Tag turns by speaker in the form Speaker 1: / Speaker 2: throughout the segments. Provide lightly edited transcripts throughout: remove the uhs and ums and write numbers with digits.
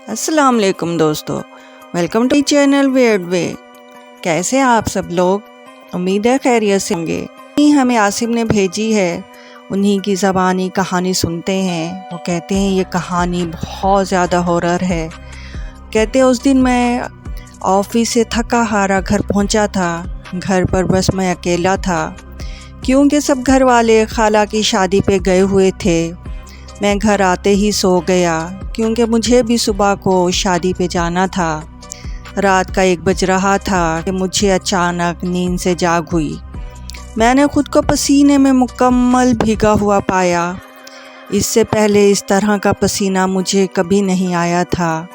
Speaker 1: السلام علیکم دوستو، ویلکم ٹو چینل ویئرڈ وے۔ کیسے ہیں آپ سب لوگ؟ امید ہے خیریت سے ہوں گے۔ ہمیں عاصم نے بھیجی ہے، انہی کی زبانی کہانی سنتے ہیں۔ وہ کہتے ہیں یہ کہانی بہت زیادہ ہارر ہے۔ کہتے ہیں اس دن میں آفس سے تھکا ہارا گھر پہنچا تھا۔ گھر پر بس میں اکیلا تھا، کیونکہ سب گھر والے خالہ کی شادی پہ گئے ہوئے تھے۔ میں گھر آتے ہی سو گیا، کیونکہ مجھے بھی صبح کو شادی پہ جانا تھا۔ رات کا 1 بج رہا تھا کہ مجھے اچانک نیند سے جاگ ہوئی۔ میں نے خود کو پسینے میں مکمل بھیگا ہوا پایا۔ اس سے پہلے اس طرح کا پسینہ مجھے کبھی نہیں آیا تھا۔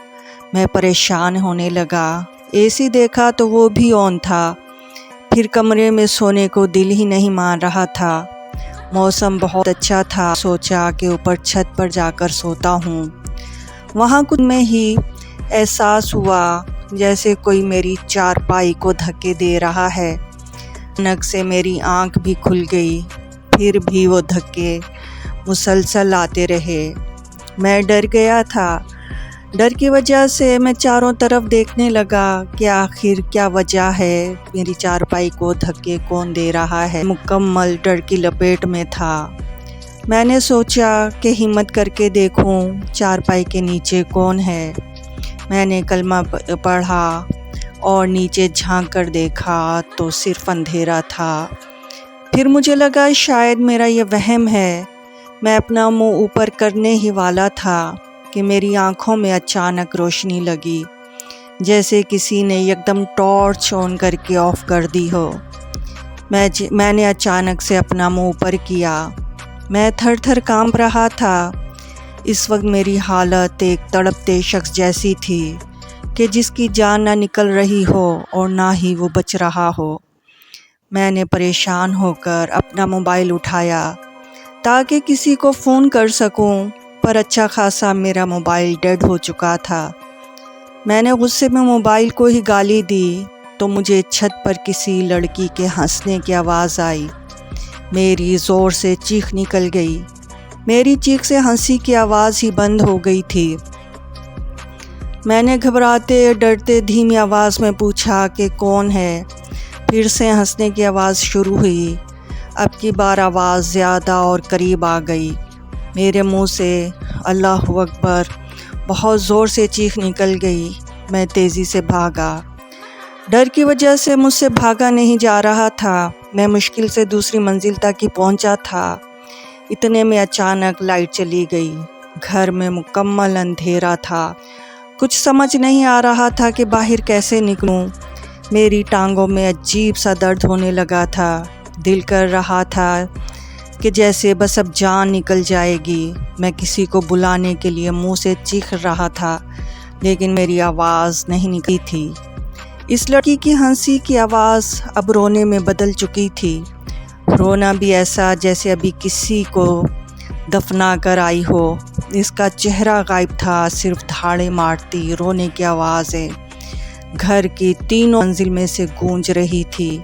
Speaker 1: میں پریشان ہونے لگا۔ اے سی دیکھا تو وہ بھی آن تھا۔ پھر کمرے میں سونے کو دل ہی نہیں مان رہا تھا۔ موسم بہت اچھا تھا۔ سوچا کہ اوپر چھت پر جا کر سوتا ہوں۔ وہاں کچھ میں ہی احساس ہوا جیسے کوئی میری چارپائی کو دھکے دے رہا ہے۔ اچانک سے میری آنکھ بھی کھل گئی، پھر بھی وہ دھکے مسلسل آتے رہے۔ میں ڈر گیا تھا۔ ڈر کی وجہ سے میں چاروں طرف دیکھنے لگا کہ آخر کیا وجہ ہے، میری چارپائی کو دھکے کون دے رہا ہے۔ مکمل ڈر کی لپیٹ میں تھا۔ میں نے سوچا کہ ہمت کر کے دیکھوں چارپائی کے نیچے کون ہے۔ میں نے کلمہ پڑھا اور نیچے جھانک کر دیکھا تو صرف اندھیرا تھا۔ پھر مجھے لگا شاید میرا یہ وہم ہے۔ میں اپنا منہ اوپر کرنے ہی والا تھا کہ میری آنکھوں میں اچانک روشنی لگی، جیسے کسی نے یکدم ٹارچ آن کر کے آف کر دی ہو۔ میں نے اچانک سے اپنا منہ اوپر کیا۔ میں تھر تھر کانپ رہا تھا۔ اس وقت میری حالت ایک تڑپتے شخص جیسی تھی کہ جس کی جان نہ نکل رہی ہو اور نہ ہی وہ بچ رہا ہو۔ میں نے پریشان ہو کر اپنا موبائل اٹھایا تاکہ کسی کو فون کر سکوں، پر اچھا خاصا میرا موبائل ڈیڈ ہو چکا تھا۔ میں نے غصے میں موبائل کو ہی گالی دی تو مجھے چھت پر کسی لڑکی کے ہنسنے کی آواز آئی۔ میری زور سے چیخ نکل گئی۔ میری چیخ سے ہنسی کی آواز ہی بند ہو گئی تھی۔ میں نے گھبراتے ڈرتے دھیمی آواز میں پوچھا کہ کون ہے۔ پھر سے ہنسنے کی آواز شروع ہوئی۔ اب کی بار آواز زیادہ اور قریب آ گئی۔ میرے منہ سے اللہ اکبر بہت زور سے چیخ نکل گئی۔ میں تیزی سے بھاگا۔ ڈر کی وجہ سے مجھ سے بھاگا نہیں جا رہا تھا۔ میں مشکل سے دوسری منزل تک ہی پہنچا تھا۔ اتنے میں اچانک لائٹ چلی گئی۔ گھر میں مکمل اندھیرا تھا۔ کچھ سمجھ نہیں آ رہا تھا کہ باہر کیسے نکلوں۔ میری ٹانگوں میں عجیب سا درد ہونے لگا تھا۔ دل کر رہا تھا کہ جیسے بس اب جان نکل جائے گی۔ میں کسی کو بلانے کے لیے منہ سے چیخ رہا تھا، لیکن میری آواز نہیں نکلی تھی۔ اس لڑکی کی ہنسی کی آواز اب رونے میں بدل چکی تھی۔ رونا بھی ایسا جیسے ابھی کسی کو دفنا کر آئی ہو۔ اس کا چہرہ غائب تھا، صرف دھاڑے مارتی رونے کی آوازیں گھر کی تینوں منزل میں سے گونج رہی تھی۔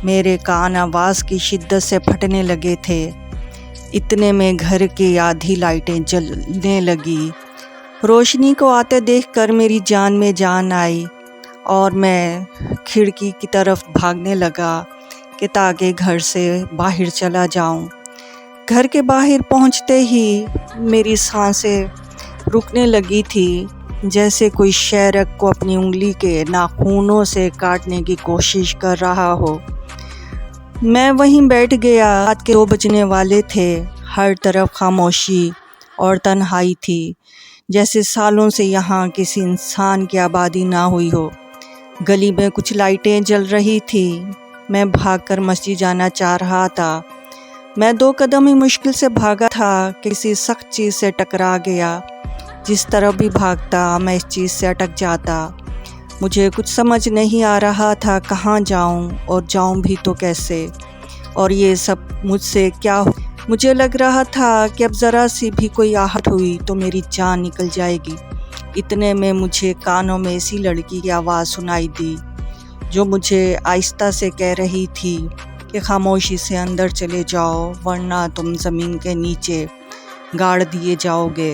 Speaker 1: میرے کان آواز کی شدت سے پھٹنے لگے تھے۔ اتنے میں گھر کی آدھی لائٹیں جلنے لگی۔ روشنی کو آتے دیکھ کر میری جان میں جان آئی اور میں کھڑکی کی طرف بھاگنے لگا کہ تاکہ گھر سے باہر چلا جاؤں۔ گھر کے باہر پہنچتے ہی میری سانسیں رکنے لگی تھی، جیسے کوئی شیرک کو اپنی انگلی کے ناخنوں سے کاٹنے کی کوشش کر رہا ہو۔ میں وہیں بیٹھ گیا۔ رات کے 2 بجنے والے تھے۔ ہر طرف خاموشی اور تنہائی تھی، جیسے سالوں سے یہاں کسی انسان کی آبادی نہ ہوئی ہو۔ گلی میں کچھ لائٹیں جل رہی تھی۔ میں بھاگ کر مسجد جانا چاہ رہا تھا۔ میں 2 قدم ہی مشکل سے بھاگا تھا کہ کسی سخت چیز سے ٹکرا گیا۔ جس طرف بھی بھاگتا میں اس چیز سے اٹک جاتا۔ مجھے کچھ سمجھ نہیں آ رہا تھا کہاں جاؤں اور جاؤں بھی تو کیسے، اور یہ سب مجھ سے کیا ہو۔ مجھے لگ رہا تھا کہ اب ذرا سی بھی کوئی آہٹ ہوئی تو میری جان نکل جائے گی۔ اتنے میں مجھے کانوں میں اسی لڑکی کی آواز سنائی دی، جو مجھے آہستہ سے کہہ رہی تھی کہ خاموشی سے اندر چلے جاؤ، ورنہ تم زمین کے نیچے گاڑ دیے جاؤ گے۔